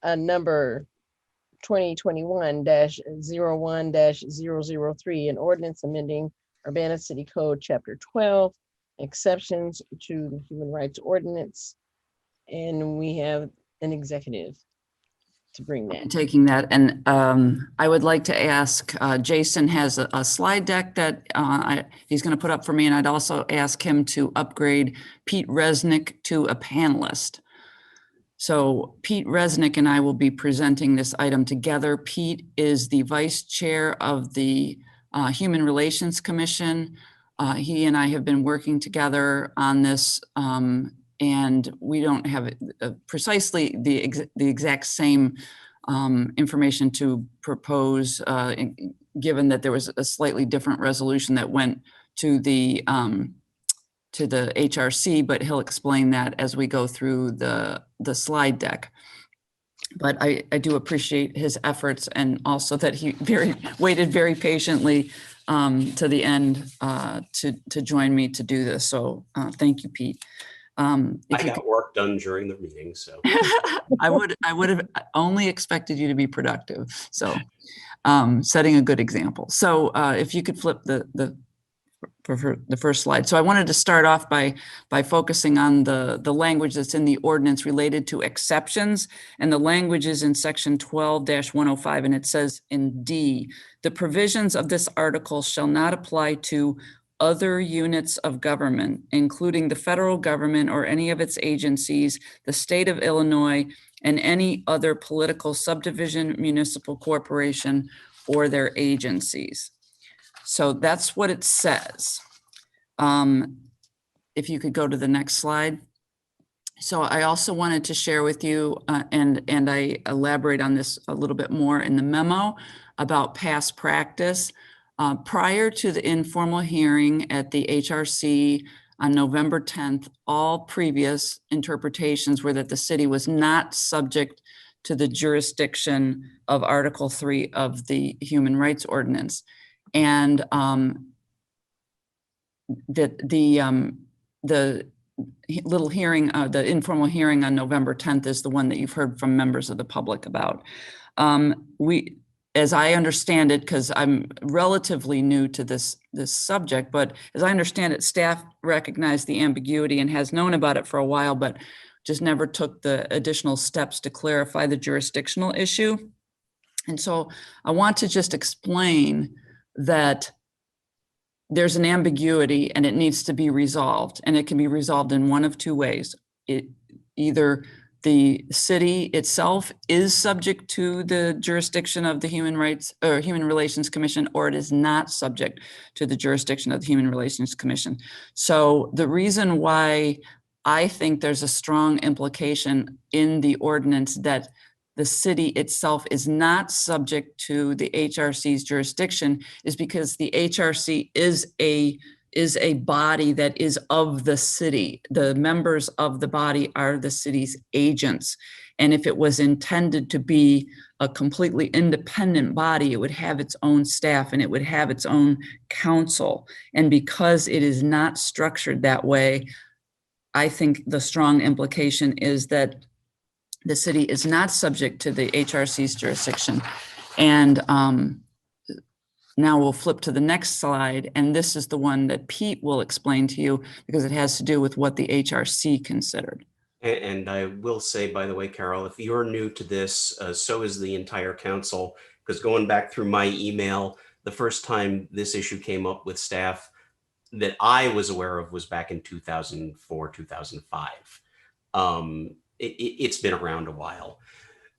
number 2021-01-003, an ordinance amending Urbana City Code, Chapter 12, exceptions to the Human Rights Ordinance. And we have an executive to bring that. Taking that, and I would like to ask, Jason has a slide deck that he's going to put up for me, and I'd also ask him to upgrade Pete Resnick to a panelist. So Pete Resnick and I will be presenting this item together. Pete is the vice chair of the Human Relations Commission. He and I have been working together on this, and we don't have precisely the exact same information to propose, given that there was a slightly different resolution that went to the HRC, but he'll explain that as we go through the slide deck. But I do appreciate his efforts, and also that he waited very patiently to the end to join me to do this. So thank you, Pete. I got work done during the meeting, so. I would have only expected you to be productive. So setting a good example. So if you could flip the first slide. So I wanted to start off by focusing on the language that's in the ordinance related to exceptions, and the language is in section 12-105, and it says in D, the provisions of this article shall not apply to other units of government, including the federal government or any of its agencies, the state of Illinois, and any other political subdivision, municipal corporation, or their agencies. So that's what it says. If you could go to the next slide. So I also wanted to share with you, and I elaborate on this a little bit more in the memo about past practice. Prior to the informal hearing at the HRC on November 10th, all previous interpretations were that the city was not subject to the jurisdiction of Article 3 of the Human Rights Ordinance. And the little hearing, the informal hearing on November 10th is the one that you've heard from members of the public about. As I understand it, because I'm relatively new to this subject, but as I understand it, staff recognized the ambiguity and has known about it for a while, but just never took the additional steps to clarify the jurisdictional issue. And so I want to just explain that there's an ambiguity and it needs to be resolved, and it can be resolved in one of two ways. Either the city itself is subject to the jurisdiction of the Human Rights or Human Relations Commission, or it is not subject to the jurisdiction of the Human Relations Commission. So the reason why I think there's a strong implication in the ordinance that the city itself is not subject to the HRC's jurisdiction is because the HRC is a body that is of the city. The members of the body are the city's agents. And if it was intended to be a completely independent body, it would have its own staff and it would have its own council. And because it is not structured that way, I think the strong implication is that the city is not subject to the HRC's jurisdiction. And now we'll flip to the next slide. And this is the one that Pete will explain to you because it has to do with what the HRC considered. And I will say, by the way, Carol, if you're new to this, so is the entire council, because going back through my email, the first time this issue came up with staff that I was aware of was back in 2004, 2005. It's been around a while.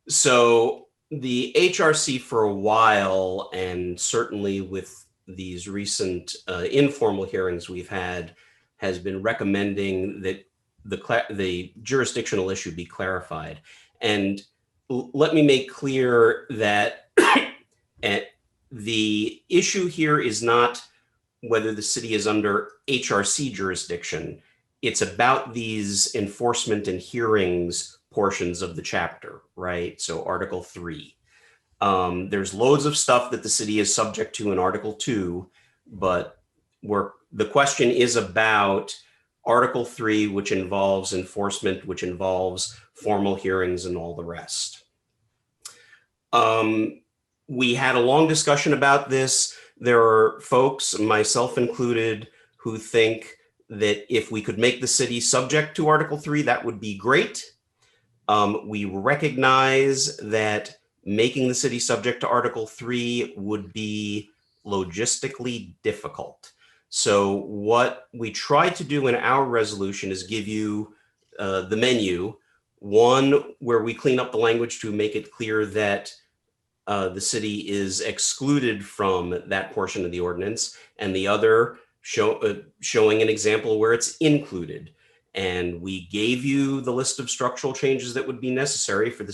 So the HRC for a while, and certainly with these recent informal hearings we've had, has been recommending that the jurisdictional issue be clarified. And let me make clear that the issue here is not whether the city is under HRC jurisdiction. It's about these enforcement and hearings portions of the chapter, right? So Article 3. There's loads of stuff that the city is subject to in Article 2, but the question is about Article 3, which involves enforcement, which involves formal hearings and all the rest. We had a long discussion about this. There are folks, myself included, who think that if we could make the city subject to Article 3, that would be great. We recognize that making the city subject to Article 3 would be logistically difficult. So what we try to do in our resolution is give you the menu, one where we clean up the language to make it clear that the city is excluded from that portion of the ordinance, and the other showing an example where it's included. And we gave you the list of structural changes that would be necessary for the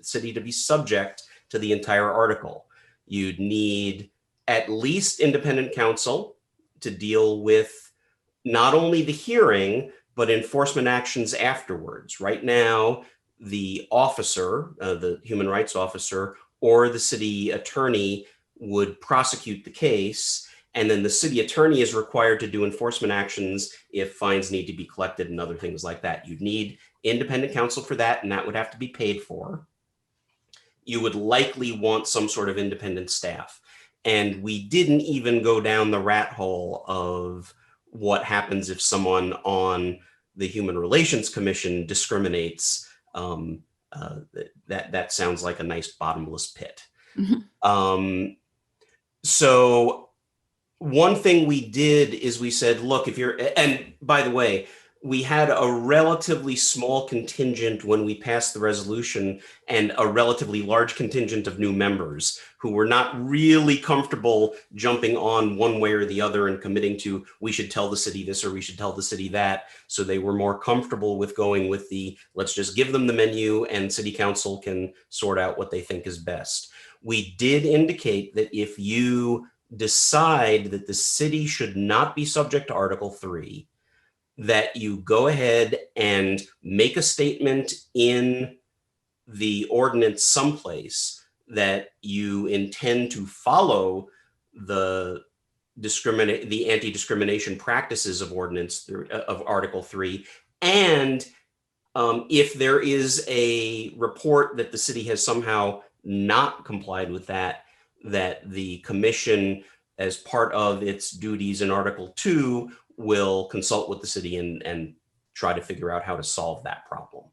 city to be subject to the entire article. You'd need at least independent counsel to deal with not only the hearing, but enforcement actions afterwards. Right now, the officer, the human rights officer, or the city attorney would prosecute the case, and then the city attorney is required to do enforcement actions if fines need to be collected and other things like that. You'd need independent counsel for that, and that would have to be paid for. You would likely want some sort of independent staff. And we didn't even go down the rat hole of what happens if someone on the Human Relations Commission discriminates. That sounds like a nice bottomless pit. Mm-hmm. So one thing we did is we said, look, if you're, and by the way, we had a relatively small contingent when we passed the resolution and a relatively large contingent of new members who were not really comfortable jumping on one way or the other and committing to, we should tell the city this or we should tell the city that. So they were more comfortable with going with the, let's just give them the menu and city council can sort out what they think is best. We did indicate that if you decide that the city should not be subject to Article 3, that you go ahead and make a statement in the ordinance someplace that you intend to follow the anti-discrimination practices of of Article 3. And if there is a report that the city has somehow not complied with that the commission, as part of its duties in Article 2, will consult with the city and try to figure out how to solve that problem.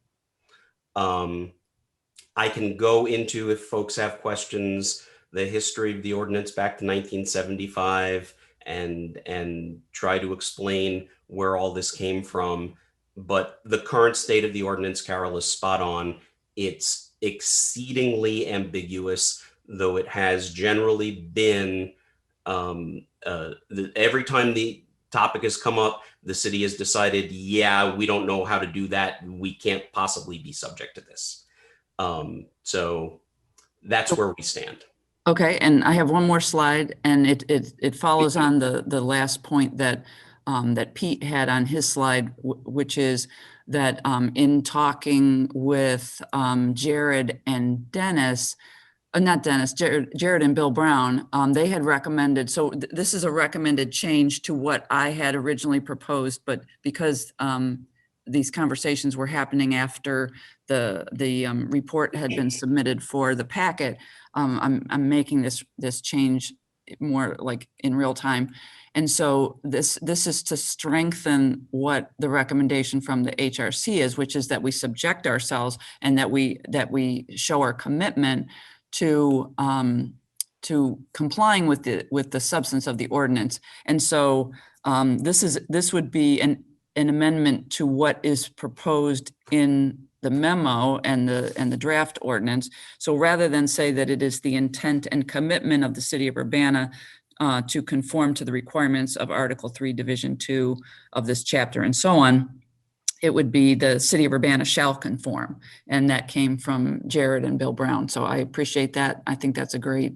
I can go into, if folks have questions, the history of the ordinance back to 1975 and try to explain where all this came from. But the current state of the ordinance, Carol, is spot on. It's exceedingly ambiguous, though it has generally been, every time the topic has come up, the city has decided, yeah, we don't know how to do that. We can't possibly be subject to this. So that's where we stand. Okay, and I have one more slide, and it follows on the last point that that Pete had on his slide, which is that in talking with Jared and Dennis, not Dennis, Jared and Bill Brown, they had recommended, so this is a recommended change to what I had originally proposed, but because these conversations were happening after the report had been submitted for the packet, I'm making this change more like in real time. And so this is to strengthen what the recommendation from the HRC is, which is that we subject ourselves and that we show our commitment to complying with the substance of the ordinance. And so this would be an amendment to what is proposed in the memo and the draft ordinance. So rather than say that it is the intent and commitment of the city of Urbana to conform to the requirements of Article 3, Division 2 of this chapter and so on, it would be the city of Urbana shall conform. And that came from Jared and Bill Brown. So I appreciate that. I think that's a great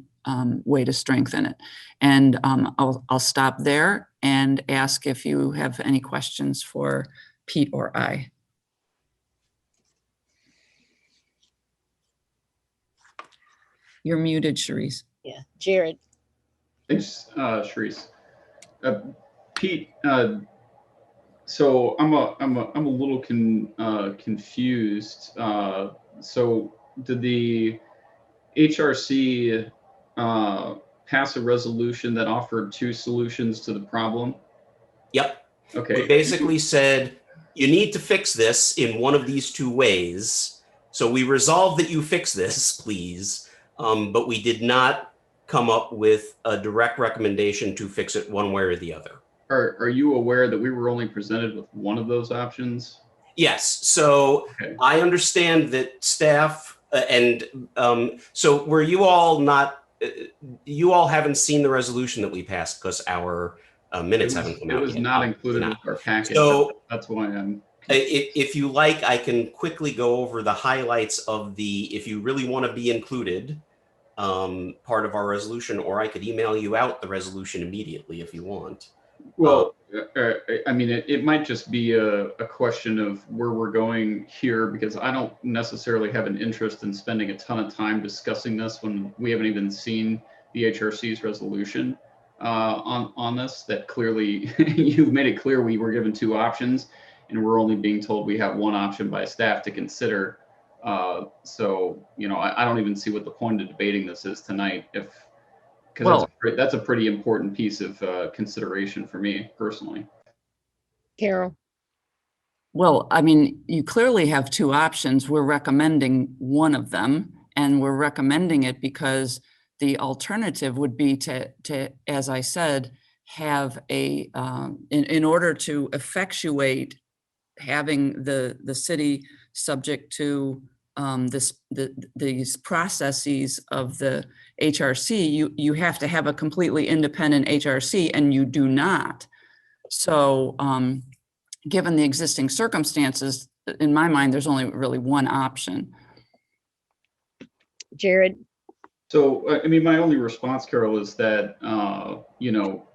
way to strengthen it. And I'll stop there and ask if you have any questions for Pete or I. You're muted, Charisse. Yeah, Jared. Thanks, Charisse. Pete, so I'm a little confused. So did HRC pass a resolution that offered 2 solutions to the problem? Yep. Okay. We basically said, you need to fix this in one of these 2 ways. So we resolve that you fix this, please. But we did not come up with a direct recommendation to fix it one way or the other. Are you aware that we were only presented with one of those options? Yes. So Okay. I understand that staff so were you all not, you all haven't seen the resolution that we passed because our minutes haven't come out yet. It was not included with our package. So that's why I'm. If you like, I can quickly go over the highlights of if you really want to be included, part of our resolution, or I could email you out the resolution immediately if you want. Well, I mean, it might just be a question of where we're going here, because I don't necessarily have an interest in spending a ton of time discussing this when we haven't even seen the HRC's resolution on this. That clearly, you've made it clear we were given 2 options, and we're only being told we have 1 option by staff to consider. So, you know, I don't even see what the point of debating this is tonight, because that's a pretty important piece of consideration for me personally. Carol? Well, I mean, you clearly have 2 options. We're recommending one of them, and we're recommending it because the alternative would be to as I said, have a, in order to effectuate having the city subject to these processes of the HRC, you have to have a completely independent HRC, and you do not. So given the existing circumstances, in my mind, there's only really one option. Jared? So, I mean, my only response, Carol, is that, you know,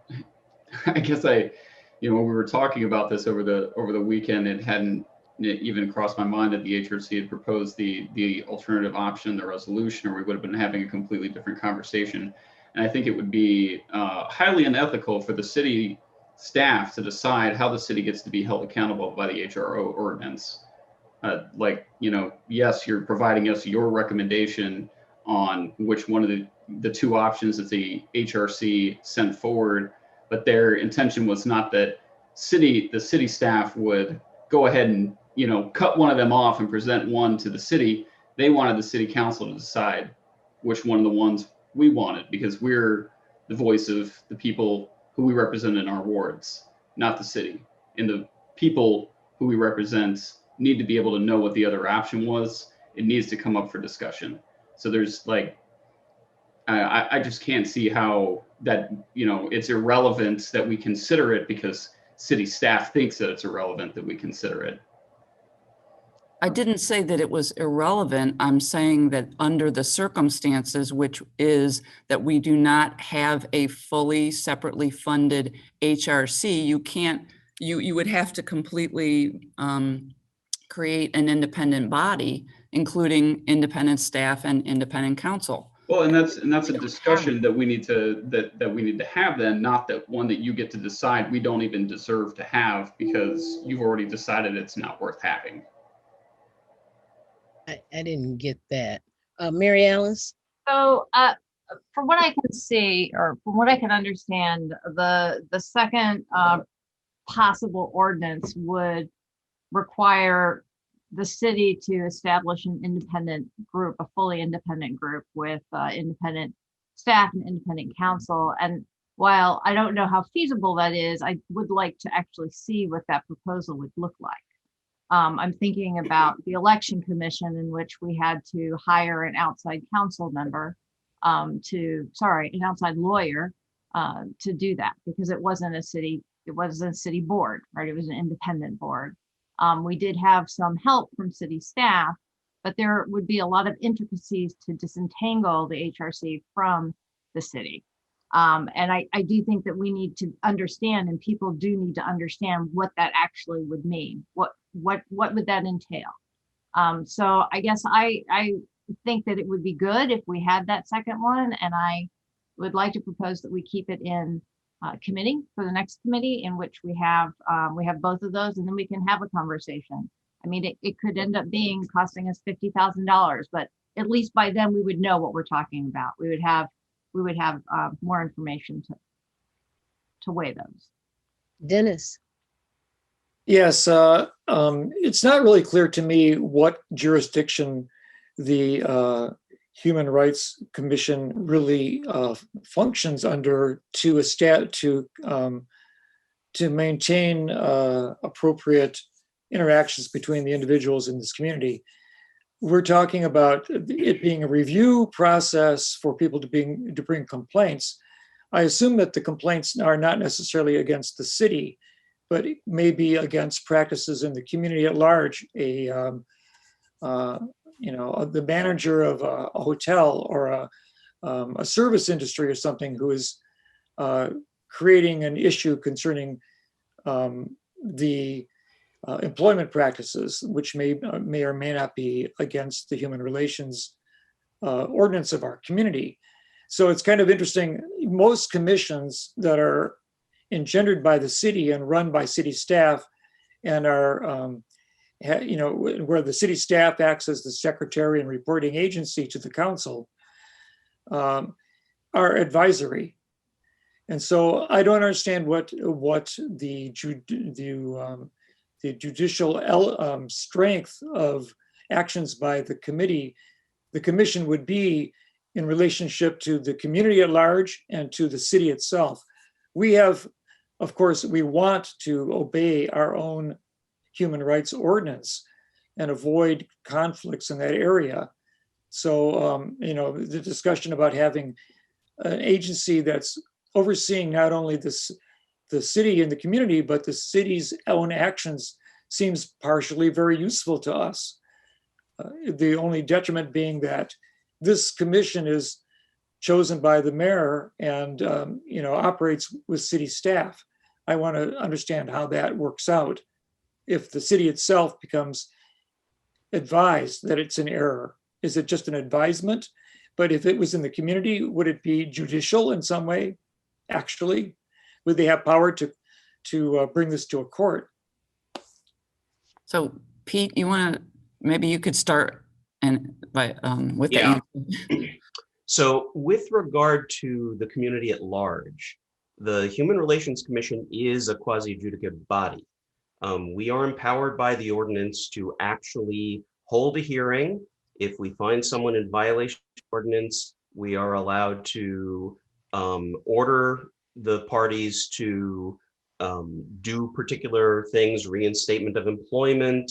I guess you know, when we were talking about this over the weekend, it hadn't even crossed my mind that the HRC had proposed the alternative option, the resolution, or we would have been having a completely different conversation. And I think it would be highly unethical for the city staff to decide how the city gets to be held accountable by the HRO ordinance. Like, you know, yes, you're providing us your recommendation on which one of the 2 options that the HRC sent forward, but their intention was not that the city staff would go ahead and, you know, cut one of them off and present one to the city. They wanted the city council to decide which one of the ones we wanted, because we're the voice of the people who we represent in our wards, not the city. And the people who we represent need to be able to know what the other option was. It needs to come up for discussion. So there's like, I just can't see how that, you know, it's irrelevant that we consider it because city staff thinks that it's irrelevant that we consider it. I didn't say that it was irrelevant. I'm saying that under the circumstances, which is that we do not have a fully separately funded HRC, you can't, you would have to completely create an independent body, including independent staff and independent counsel. Well, and that's a discussion that we need to have then, not that one that you get to decide we don't even deserve to have because you've already decided it's not worth having. I didn't get that. Mary Alice? So from what I can see, or from what I can understand, the second possible ordinance would require the city to establish an independent group, a fully independent group with independent staff and independent counsel. And while I don't know how feasible that is, I would like to actually see what that proposal would look like. I'm thinking about the election commission, in which we had to hire an outside council member an outside lawyer to do that, because it wasn't a city board, right? It was an independent board. We did have some help from city staff, but there would be a lot of intricacies to disentangle the HRC from the city. And I do think that we need to understand, and people do need to understand, what that actually would mean. What would that entail? So I guess I think that it would be good if we had that second one, and I would like to propose that we keep it in committee for the next committee, in which we have both of those, and then we can have a conversation. I mean, it could end up costing us $50,000, but at least by then we would know what we're talking about. We would have more information to weigh those. Dennis, Yes, it's not really clear to me what jurisdiction the Human Rights Commission really functions under to maintain appropriate interactions between the individuals in this community. We're talking about it being a review process for people to bring complaints. I assume that the complaints are not necessarily against the city, but maybe against practices in the community at large. The manager of a hotel or a service industry or something who is creating an issue concerning the employment practices, which may or may not be against the human relations ordinance of our community. So it's kind of interesting. Most commissions that are engendered by the city and run by city staff and are, where the city staff acts as the secretary and reporting agency to the council, are advisory. And so I don't understand what the judicial strength of actions by the commission would be in relationship to the community at large and to the city itself. We have, of course, we want to obey our own human rights ordinance and avoid conflicts in that area. So, the discussion about having an agency that's overseeing not only the city and the community, but the city's own actions seems partially very useful to us. The only detriment being that this commission is chosen by the mayor and operates with city staff. I want to understand how that works out. If the city itself becomes advised that it's an error, is it just an advisement? But if it was in the community, would it be judicial in some way? Actually, would they have power to bring this to a court? So Pete, maybe you could start with Yeah. the So with regard to the community at large, the Human Relations Commission is a quasi-adjudicative body. We are empowered by the ordinance to actually hold a hearing. If we find someone in violation of the ordinance, we are allowed to order the parties to do particular things, reinstatement of employment,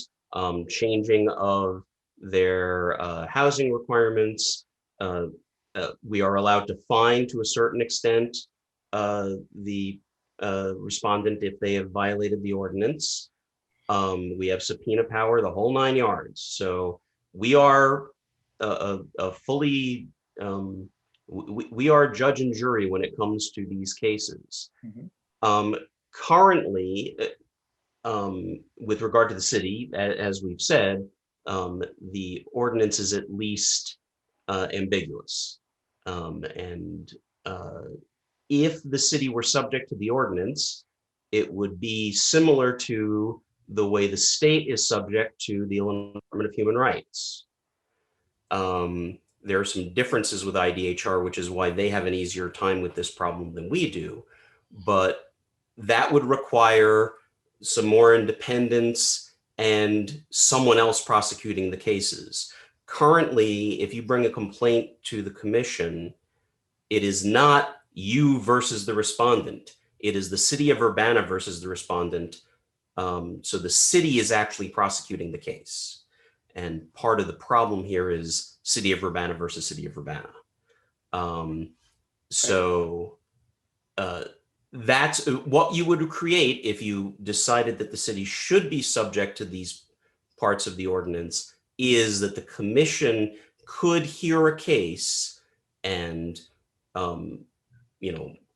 changing of their housing requirements. We are allowed to fine to a certain extent the respondent if they have violated the ordinance. We have subpoena power, the whole 9 yards. So we are a fully, we are judge and jury when it comes to these cases. Mm-hmm. Currently, with regard to the city, as we've said, the ordinance is at least ambiguous. If the city were subject to the ordinance, it would be similar to the way the state is subject to the Illinois Department of Human Rights. There are some differences with IDHR, which is why they have an easier time with this problem than we do. But that would require some more independence and someone else prosecuting the cases. Currently, if you bring a complaint to the commission, it is not you versus the respondent. It is the city of Urbana versus the respondent. So the city is actually prosecuting the case. And part of the problem here is city of Urbana versus city of Urbana. That's what you would create if you decided that the city should be subject to these parts of the ordinance, is that the commission could hear a case and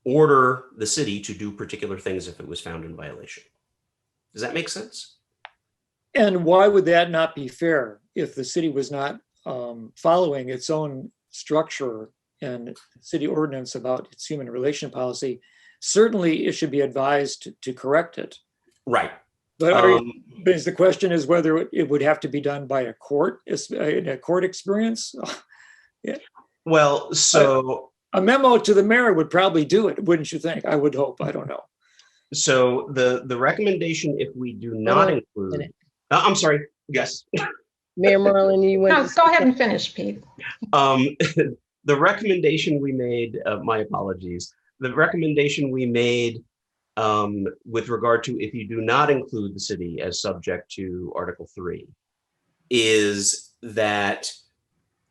order the city to do particular things if it was found in violation. Does that make sense? And why would that not be fair if the city was not following its own structure and city ordinance about its human relation policy? Certainly it should be advised to correct it. Right. But Um, but the question is whether it would have to be done by a court, in a court experience. well, so A memo to the mayor would probably do it, wouldn't you think? I would hope. I don't know. so the recommendation, if we do Hold not on a include, minute. I'm sorry, yes. Mayor Marlin, you want No, to? go ahead and finish, Pete. Um, the recommendation we made, my apologies, the recommendation we made with regard to if you do not include the city as subject to Article 3 is that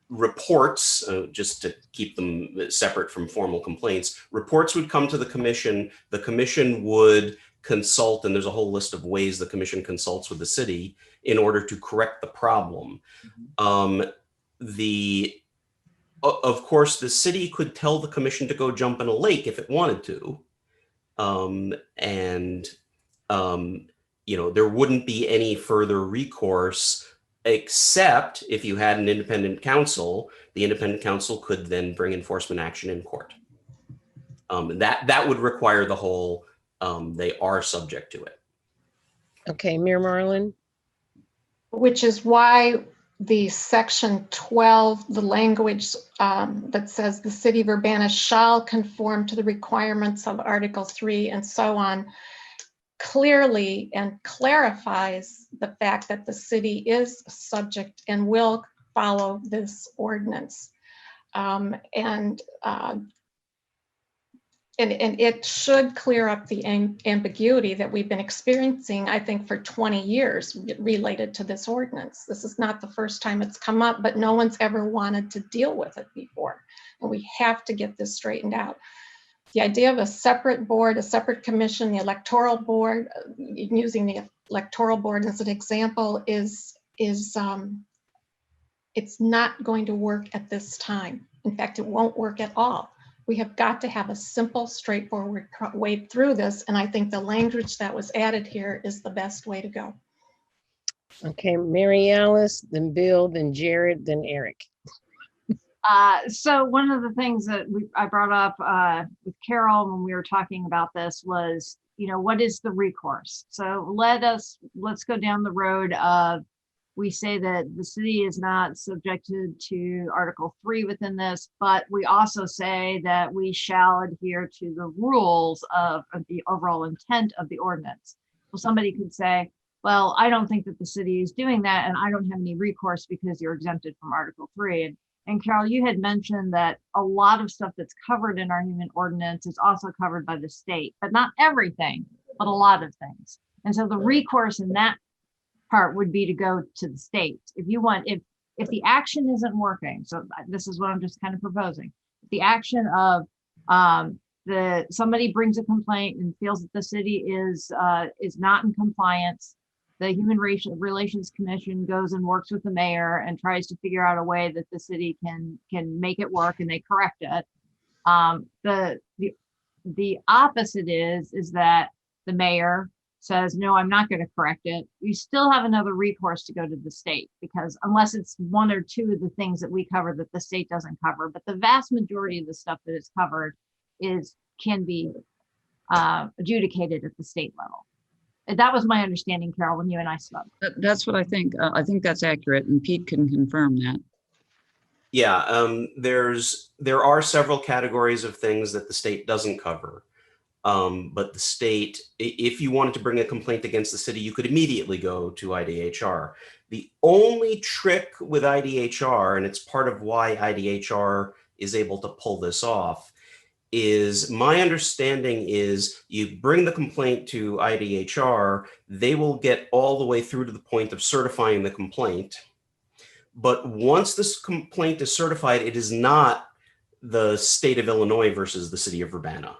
reports, just to keep them separate from formal complaints, reports would come to the commission would consult, and there's a whole list of ways the commission consults with the city in order to correct the problem. Of course, the city could tell the commission to go jump in a lake if it wanted to. There wouldn't be any further recourse, except if you had an independent counsel. The independent counsel could then bring enforcement action in court. That would require the whole, they are subject to it. Okay, Mayor Marlin. Which is why the section 12, the language that says the city of Urbana shall conform to the requirements of Article 3 and so on, clearly and clarifies the fact that the city is subject and will follow this ordinance. And it should clear up the ambiguity that we've been experiencing, I think, for 20 years related to this ordinance. This is not the first time it's come up, but no one's ever wanted to deal with it before. And we have to get this straightened out. The idea of a separate board, a separate commission, the electoral board, using the electoral board as an example is it's not going to work at this time. In fact, it won't work at all. We have got to have a simple, straightforward way through this. And I think the language that was added here is the best way to go. Okay, Mary Alice, then Bill, then Jared, then Eric. So one of the things that I brought up with Carol when we were talking about this was, what is the recourse? So let's go down the road of, we say that the city is not subjected to Article 3 within this, but we also say that we shall adhere to the rules of the overall intent of the ordinance. Well, somebody could say, well, I don't think that the city is doing that, and I don't have any recourse because you're exempted from Article 3. And Carol, you had mentioned that a lot of stuff that's covered in our human ordinance is also covered by the state, but not everything, but a lot of things. And so the recourse in that part would be to go to the state. If the action isn't working, so this is what I'm just kind of proposing. The action of somebody brings a complaint and feels that the city is not in compliance, the Human Relations Commission goes and works with the mayor and tries to figure out a way that the city can make it work, and they correct it. The opposite is that the mayor says, no, I'm not going to correct it. You still have another recourse to go to the state, because unless it's one or two of the things that we cover that the state doesn't cover, but the vast majority of the stuff that is covered can be adjudicated at the state level. And that was my understanding, Carol, when you and I spoke. That's what I think. I think that's accurate, and Pete can confirm that. Yeah, there are several categories of things that the state doesn't cover. But the state, if you wanted to bring a complaint against the city, you could immediately go to IDHR. The only trick with IDHR, and it's part of why IDHR is able to pull this off, is my understanding is you bring the complaint to IDHR, they will get all the way through to the point of certifying the complaint. But once this complaint is certified, it is not the state of Illinois versus the city of Urbana.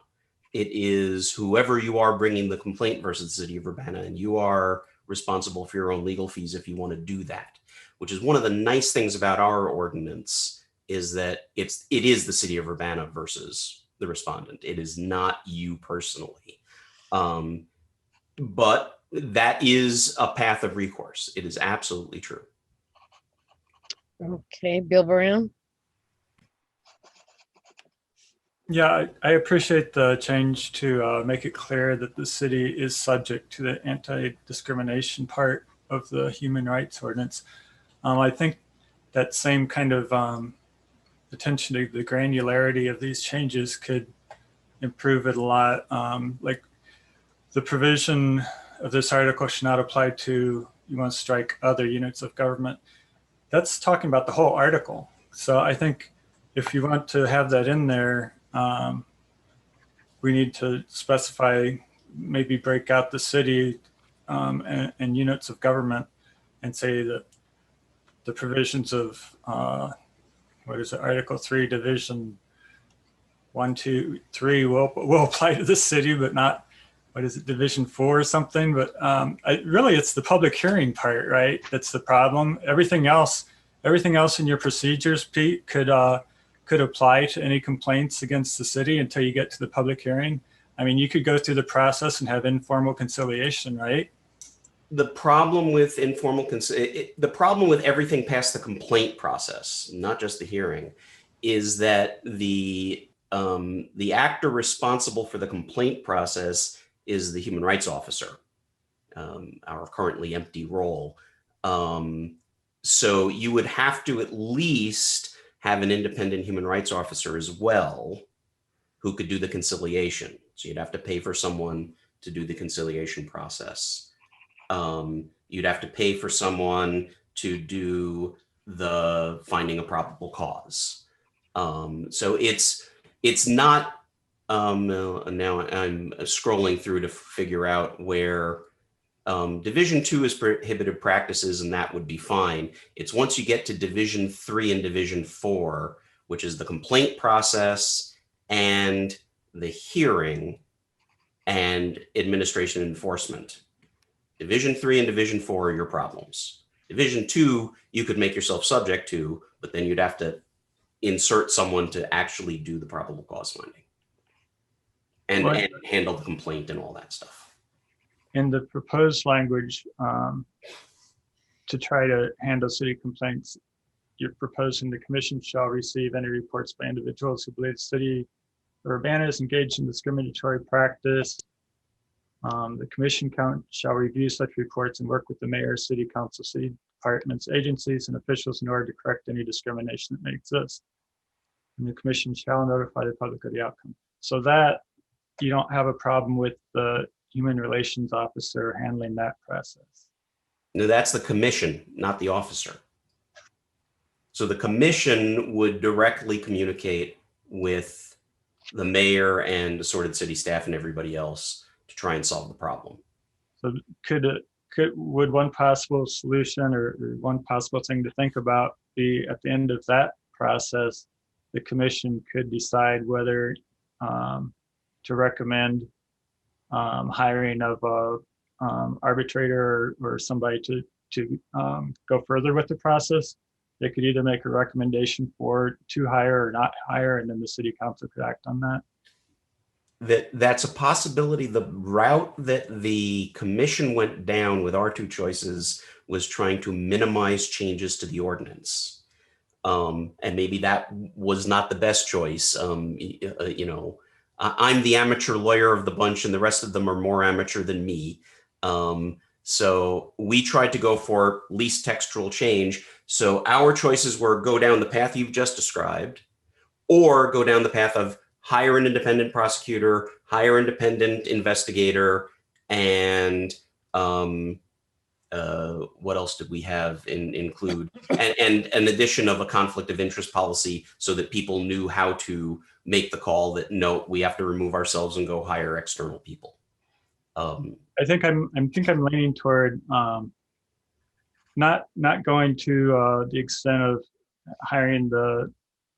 It is whoever you are bringing the complaint versus the city of Urbana, and you are responsible for your own legal fees if you want to do that, which is one of the nice things about our ordinance, is that it is the city of Urbana versus the respondent. It is not you personally. But that is a path of recourse. It is absolutely true. Okay, Bill Brown. Yeah, I appreciate the change to make it clear that the city is subject to the anti-discrimination part of the human rights ordinance. I think that same kind of attention to the granularity of these changes could improve it a lot. Like the provision of this article should not apply to, you want to strike other units of government. That's talking about the whole article. So I think if you want to have that in there, we need to specify, maybe break out the city and units of government and say that the provisions of, what is it, Article 3, Division 1, 2, 3 will apply to the city, but not, what is it, Division 4 or something. But really, it's the public hearing part, right? That's the problem. Everything else in your procedures, Pete, could apply to any complaints against the city until you get to the public hearing. I mean, you could go through the process and have informal conciliation, right? The problem with the problem with everything past the complaint process, not just the hearing, is that the actor responsible for the complaint process is the human rights officer, our currently empty role. So you would have to at least have an independent human rights officer as well, who could do the conciliation. So you'd have to pay for someone to do the conciliation process. You'd have to pay for someone to do the finding a probable cause. So it's not, now I'm scrolling through to figure out where Division 2 is prohibited practices, and that would be fine. It's once you get to Division 3 and Division 4, which is the complaint process and the hearing and administration and enforcement. Division 3 and Division 4 are your problems. Division 2, you could make yourself subject to, but then you'd have to insert someone to actually do the probable cause finding and handle the complaint and all that stuff. In the proposed language, to try to handle city complaints, you're proposing the commission shall receive any reports by individuals who believe the city of Urbana is engaged in discriminatory practice. The commission shall review such reports and work with the mayor, city council, city departments, agencies, and officials in order to correct any discrimination that may exist. And the commission shall notify the public of the outcome. So that you don't have a problem with the human relations officer handling that process. No, that's the commission, not the officer. So the commission would directly communicate with the mayor and assorted city staff and everybody else to try and solve the problem. So would one possible solution or one possible thing to think about be at the end of that process, the commission could decide whether to recommend hiring of a arbitrator or somebody to go further with the process. They could either make a recommendation to hire or not hire, and then the city council could act on that. That's a possibility. The route that the commission went down with our two choices was trying to minimize changes to the ordinance. And maybe that was not the best choice. You know, I'm the amateur lawyer of the bunch and the rest of them are more amateur than me. So we tried to go for least textual change. So our choices were go down the path you've just described, or go down the path of hire an independent prosecutor, hire an independent investigator, and what else did we have include? And an addition of a conflict of interest policy so that people knew how to make the call that no, we have to remove ourselves and go hire external people. I think I'm leaning toward not going to the extent of hiring the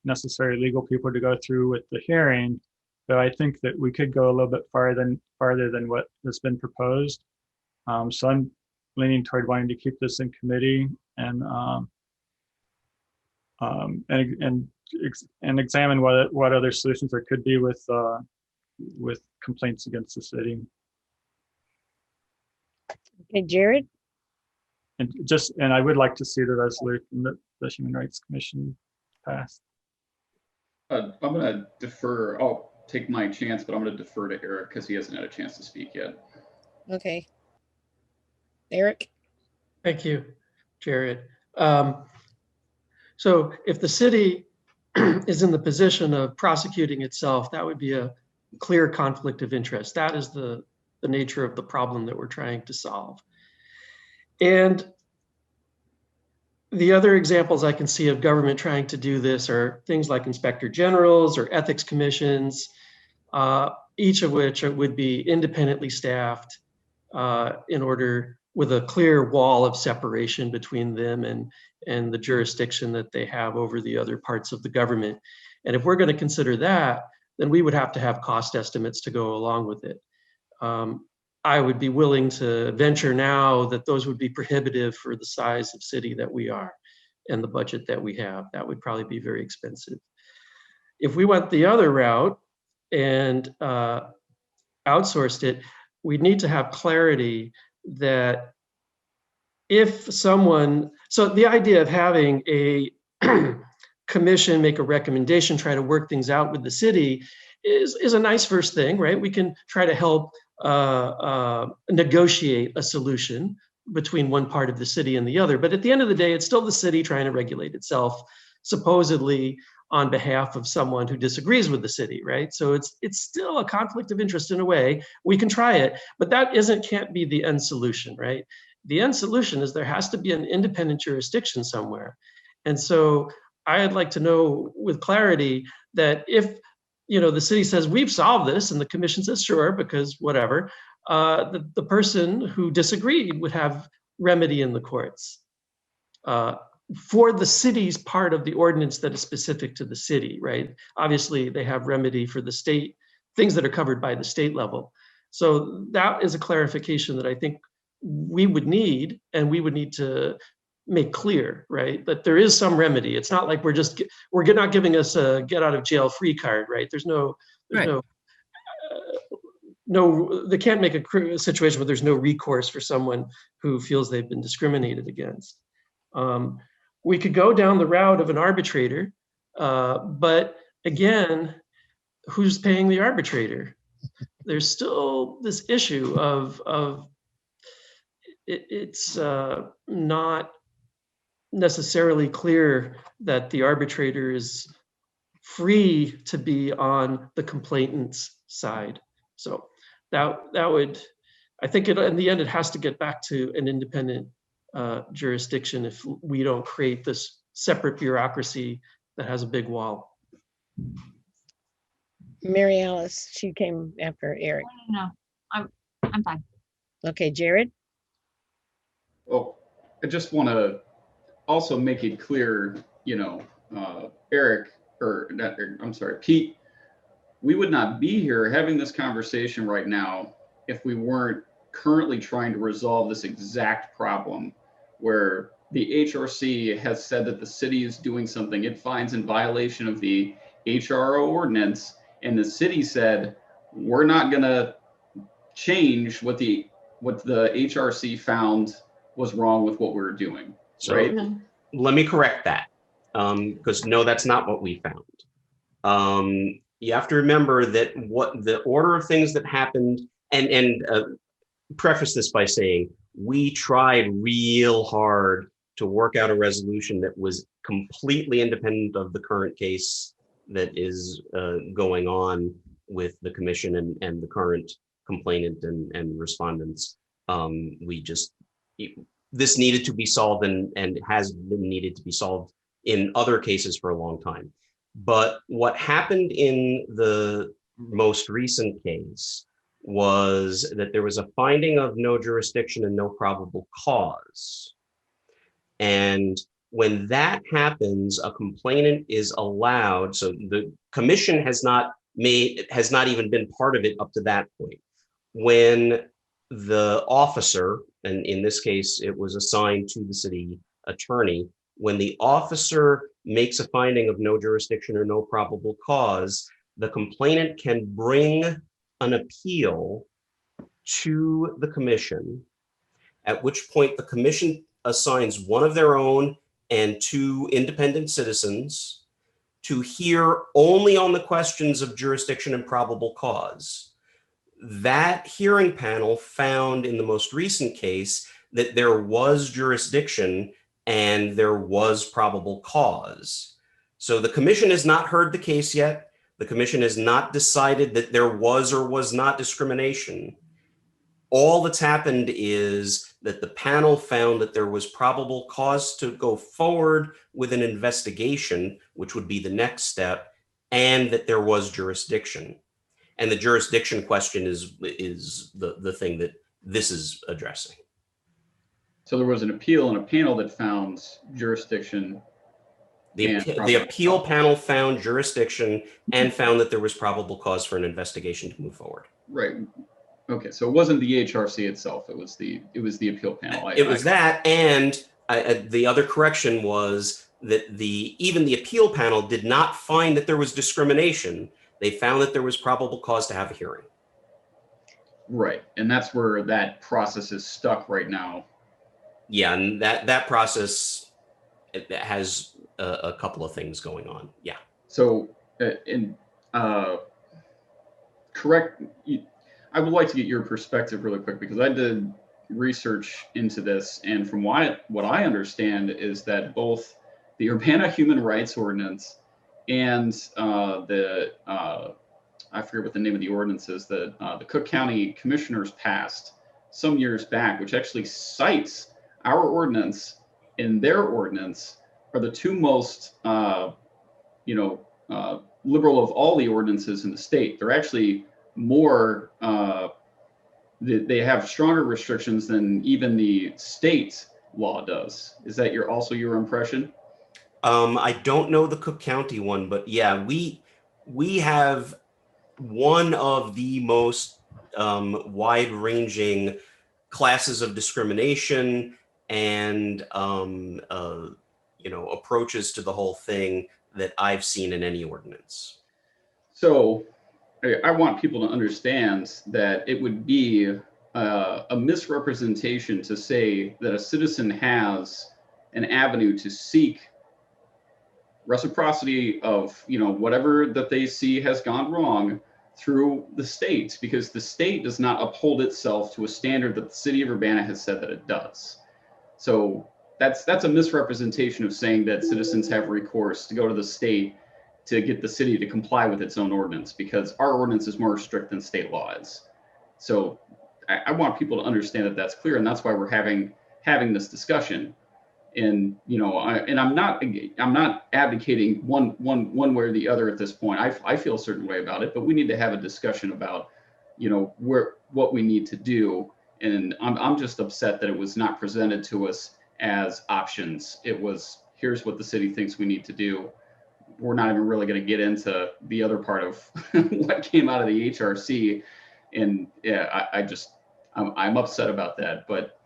necessary legal people to go through with the hearing, but I think that we could go a little bit farther than what has been proposed. So I'm leaning toward wanting to keep this in committee and examine what other solutions there could be with complaints against the city. Okay, Jared? And I would like to see the resolution that the Human Rights Commission passed. I'm going to defer. I'll take my chance, but I'm going to defer to Eric because he hasn't had a chance to speak yet. Okay. Eric? Thank you, Jared. So if the city is in the position of prosecuting itself, that would be a clear conflict of interest. That is the nature of the problem that we're trying to solve. And the other examples I can see of government trying to do this are things like inspector generals or ethics commissions, each of which would be independently staffed in order with a clear wall of separation between them and the jurisdiction that they have over the other parts of the government. And if we're going to consider that, then we would have to have cost estimates to go along with it. I would be willing to venture now that those would be prohibitive for the size of city that we are and the budget that we have. That would probably be very expensive. If we went the other route and outsourced it, we'd need to have clarity that if someone, so the idea of having a commission make a recommendation, try to work things out with the city is a nice first thing, right? We can try to help negotiate a solution between one part of the city and the other. But at the end of the day, it's still the city trying to regulate itself, supposedly on behalf of someone who disagrees with the city, right? So it's still a conflict of interest in a way. We can try it, but that can't be the end solution, right? The end solution is there has to be an independent jurisdiction somewhere. And so I'd like to know with clarity that if the city says we've solved this and the commission says sure, because whatever, the person who disagreed would have remedy in the courts for the city's part of the ordinance that is specific to the city, right? Obviously, they have remedy for the state, things that are covered by the state level. So that is a clarification that I think we would need, and we would need to make clear, right? That there is some remedy. It's not like we're not giving us a get out of jail free card, right? They can't make a situation where there's no recourse for someone who feels they've been discriminated against. We could go down the route of an arbitrator, but again, who's paying the arbitrator? There's still this issue of it's not necessarily clear that the arbitrator is free to be on the complainant's side. So that would, I think in the end, it has to get back to an independent jurisdiction if we don't create this separate bureaucracy that has a big wall. Mary Alice, she came after Eric. No, I'm fine. Okay, Jared? Oh, I just want to also make it clear, Eric, or not, I'm sorry, Pete, we would not be here having this conversation right now if we weren't currently trying to resolve this exact problem where the HRC has said that the city is doing something it finds in violation of the HRO ordinance, and the city said, we're not going to change what the HRC found was wrong with what we were doing. So right? let me correct that, because no, that's not what we found. You have to remember that what the order of things that happened, and preface this by saying, we tried real hard to work out a resolution that was completely independent of the current case that is going on with the commission and the current complainant and respondents. This needed to be solved and has been needed to be solved in other cases for a long time. But what happened in the most recent case was that there was a finding of no jurisdiction and no probable cause. And when that happens, a complainant is allowed, so the commission has not even been part of it up to that point. When the officer, and in this case, it was assigned to the city attorney, when the officer makes a finding of no jurisdiction or no probable cause, the complainant can bring an appeal to the commission, at which point the commission assigns one of their own and two independent citizens to hear only on the questions of jurisdiction and probable cause. That hearing panel found in the most recent case that there was jurisdiction and there was probable cause. So the commission has not heard the case yet. The commission has not decided that there was or was not discrimination. All that's happened is that the panel found that there was probable cause to go forward with an investigation, which would be the next step, and that there was jurisdiction. And the jurisdiction question is the thing that this is addressing. So there was an appeal and a panel that found jurisdiction. The appeal panel found jurisdiction and found that there was probable cause for an investigation to move forward. Right. Okay. So it wasn't the HRC itself. It was the appeal panel. It was that, and the other correction was that even the appeal panel did not find that there was discrimination. They found that there was probable cause to have a hearing. Right. And that's where that process is stuck right now. Yeah, and that process has a couple of things going on. Yeah. So, correct. I would like to get your perspective really quick because I did research into this, and from what I understand is that both the Urbana Human Rights Ordinance and I forget what the name of the ordinance is that the Cook County Commissioners passed some years back, which actually cites our ordinance and their ordinance are the two most, liberal of all the ordinances in the state. They're actually more, they have stronger restrictions than even the state law does. Is that also your impression? I don't know the Cook County one, but yeah, we have one of the most wide-ranging classes of discrimination and approaches to the whole thing that I've seen in any ordinance. So I want people to understand that it would be a misrepresentation to say that a citizen has an avenue to seek reciprocity of whatever that they see has gone wrong through the state, because the state does not uphold itself to a standard that the city of Urbana has said that it does. So that's a misrepresentation of saying that citizens have recourse to go to the state to get the city to comply with its own ordinance, because our ordinance is more strict than state law is. So I want people to understand that that's clear, and that's why we're having this discussion. And I'm not advocating one way or the other at this point. I feel a certain way about it, but we need to have a discussion about what we need to do. And I'm just upset that it was not presented to us as options. It was, here's what the city thinks we need to do. We're not even really going to get into the other part of what came out of the HRC. And yeah, I'm upset about that. But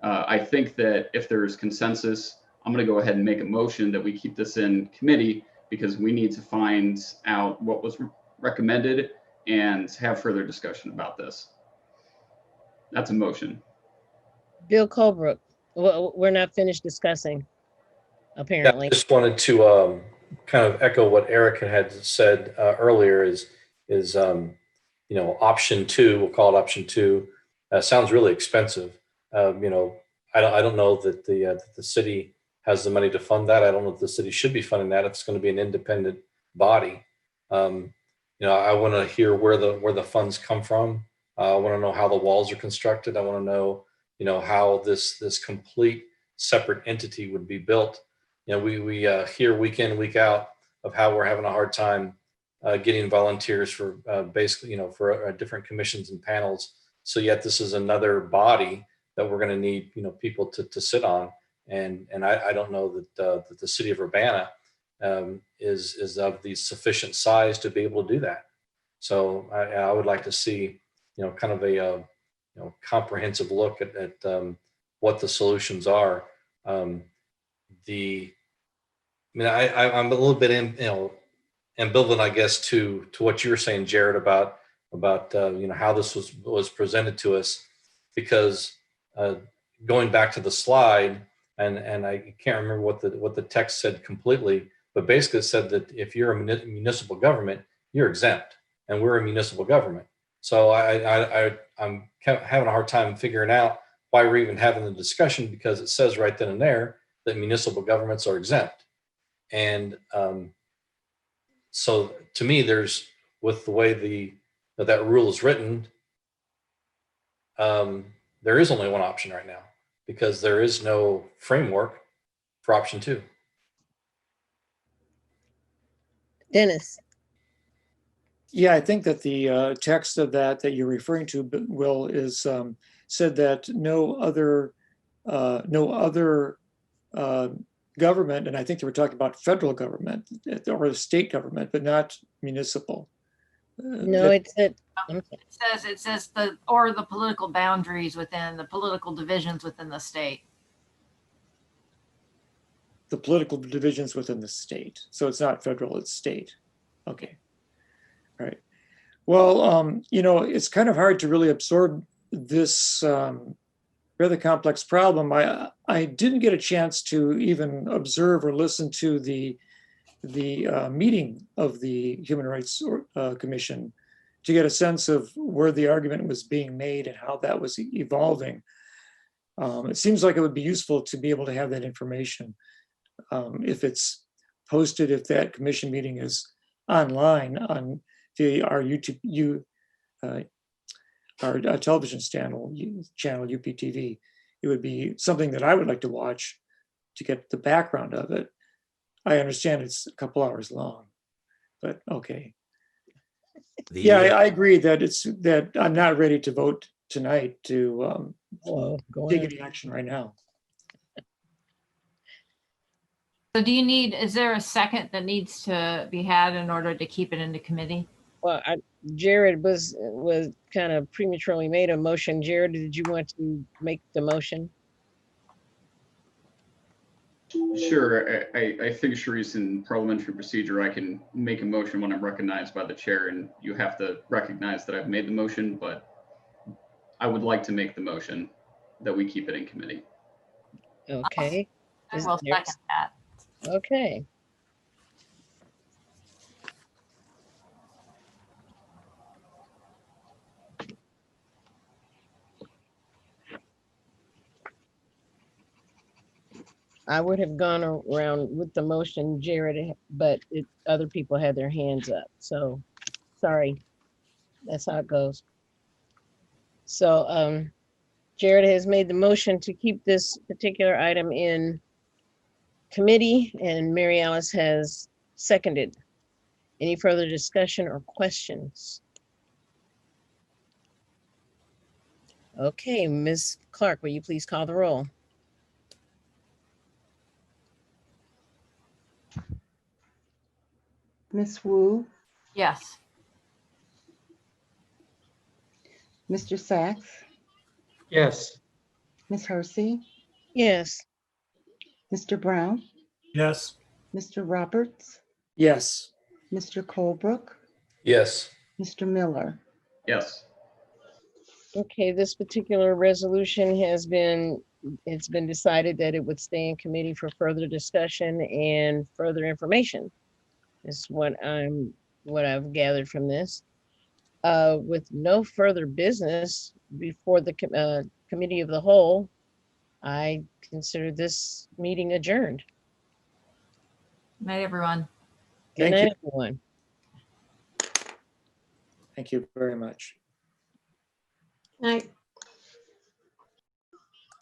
I think that if there's consensus, I'm going to go ahead and make a motion that we keep this in committee, because we need to find out what was recommended and have further discussion about this. That's a motion. Bill Colebrook, well, we're not finished discussing, apparently. I just wanted to kind of echo what Eric had said earlier is option 2, we'll call it option 2, sounds really expensive. I don't know that the city has the money to fund that. I don't know if the city should be funding that if it's going to be an independent body. I want to hear where the funds come from. I want to know how the walls are constructed. I want to know, how this complete separate entity would be built. We hear week in, week out of how we're having a hard time getting volunteers for basically, for different commissions and panels. So yet this is another body that we're going to need, people to sit on. And I don't know that the city of Urbana is of the sufficient size to be able to do that. So I would like to see, kind of a comprehensive look at what the solutions are. I'm a little bit ambivalent, I guess, to what you were saying, Jared, about how this was presented to us, because going back to the slide, and I can't remember what the text said completely, but basically it said that if you're a municipal government, you're exempt, and we're a municipal government. So I'm having a hard time figuring out why we're even having the discussion, because it says right then and there that municipal governments are exempt. And so to me, with the way that rule is written, there is only one option right now, because there is no framework for option 2. Dennis, Yeah, I think that the text of that you're referring to, Will, is said that no other government, and I think they were talking about federal government or state government, but not municipal. no, it said, I'm sorry. It says the political boundaries within the political divisions within the state. The political divisions within the state. So it's not federal, it's state. Okay. All right. Well, it's kind of hard to really absorb this rather complex problem. I didn't get a chance to even observe or listen to the meeting of the Human Rights Commission to get a sense of where the argument was being made and how that was evolving. It seems like it would be useful to be able to have that information. If it's posted, if that commission meeting is online on our YouTube, our television channel UPTV, it would be something that I would like to watch to get the background of it. I understand it's a couple hours long, but okay. Yeah, I agree that I'm not ready to vote tonight to take any action right now. So is there a second that needs to be had in order to keep it into committee? Well, Jared was kind of prematurely made a motion. Jared, did you want to make the motion? Sure. I think, Sharice, in parliamentary procedure, I can make a motion when I'm recognized by the chair, and you have to recognize that I've made the motion, but I would like to make the motion that we keep it in committee. Okay. I will second that. Okay. I would have gone around with the motion, Jared, but other people had their hands up. So sorry. That's how it goes. So Jared has made the motion to keep this particular item in committee, and Mary Alice has seconded. Any further discussion or questions? Okay, Ms. Clark, will you please call the roll? Ms. Wu, Yes. Mr. Sachs, Yes. Ms. Hersey, Yes. Mr. Brown, Yes. Mr. Roberts, Yes. Mr. Colebrook, Yes. Mr. Miller. Yes. Okay, this particular resolution it's been decided that it would stay in committee for further discussion and further information. Is what I've gathered from this. With no further business before the committee of the whole, I consider this meeting adjourned. Night, everyone. Good Thank night, you. everyone. Thank you very much. Night.